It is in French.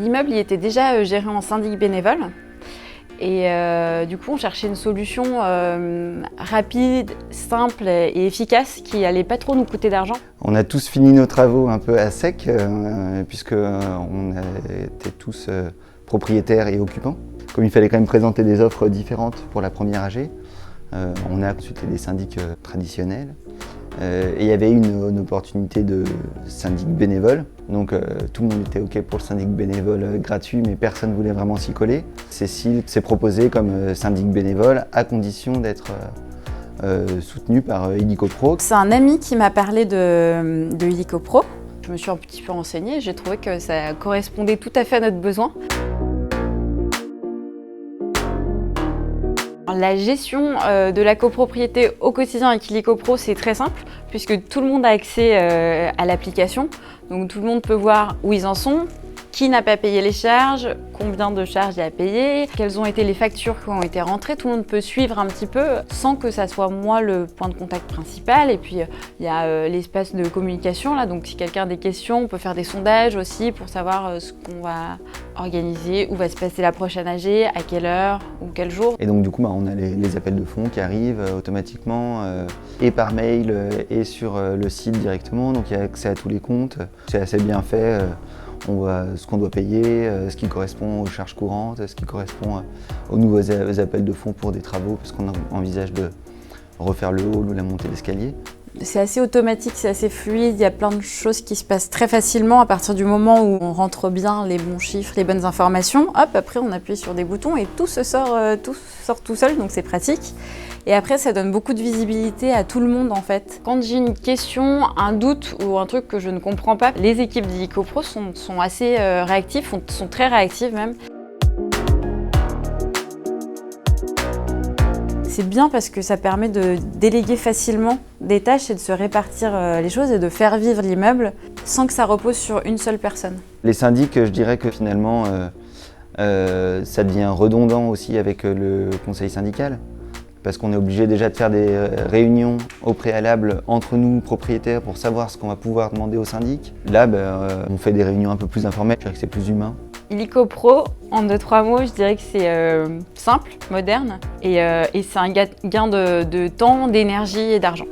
L'immeuble il était déjà géré en syndic bénévole. Et du coup, on cherchait une solution rapide, simple et efficace qui allait pas trop nous coûter d'argent. On a tous fini nos travaux un peu à sec, puisqu'on était tous propriétaires et occupants. Comme il fallait quand même présenter des offres différentes pour la première AG, on a consulté des syndics traditionnels. Et il y avait une opportunité de syndic bénévole. Donc tout le monde était OK pour le syndic bénévole gratuit, mais personne ne voulait vraiment s'y coller. Cécile s'est proposée comme syndic bénévole à condition d'être soutenue par Illico Pro. C'est un ami qui m'a parlé de Illico Pro. Je me suis un petit peu renseignée, j'ai trouvé que ça correspondait tout à fait à notre besoin. La gestion de la copropriété au quotidien avec Illico Pro, c'est très simple puisque tout le monde a accès à l'application. Donc tout le monde peut voir où ils en sont, qui n'a pas payé les charges, combien de charges il y a à payer, quelles ont été les factures qui ont été rentrées. Tout le monde peut suivre un petit peu sans que ça soit moi le point de contact principal. Et puis il y a l'espace de communication là, donc si quelqu'un a des questions, on peut faire des sondages aussi pour savoir ce qu'on va organiser, où va se passer la prochaine AG, à quelle heure ou quel jour. Et donc du coup, on a les appels de fonds qui arrivent automatiquement et par mail et sur le site directement. Donc il y a accès à tous les comptes. C'est assez bien fait. On voit ce qu'on doit payer, ce qui correspond aux charges courantes, ce qui correspond aux nouveaux appels de fonds pour des travaux, parce qu'on envisage de refaire le hall ou la montée d'escalier. C'est assez automatique, c'est assez fluide, il y a plein de choses qui se passent très facilement à partir du moment où on rentre bien les bons chiffres, les bonnes informations. Hop, après on appuie sur des boutons et tout sort tout seul, donc c'est pratique. Et après, ça donne beaucoup de visibilité à tout le monde en fait. Quand j'ai une question, un doute ou un truc que je ne comprends pas, les équipes d'Illico Pro sont assez réactives, sont très réactives même. C'est bien parce que ça permet de déléguer facilement des tâches et de se répartir les choses et de faire vivre l'immeuble sans que ça repose sur une seule personne. Les syndics, je dirais que finalement, ça devient redondant aussi avec le conseil syndical. Parce qu'on est obligé déjà de faire des réunions au préalable entre nous, propriétaires, pour savoir ce qu'on va pouvoir demander au syndic. Là, on fait des réunions un peu plus informelles, je dirais que c'est plus humain. Illico Pro, en 2-3 mots, je dirais que c'est simple, moderne et c'est un gain de temps, d'énergie et d'argent.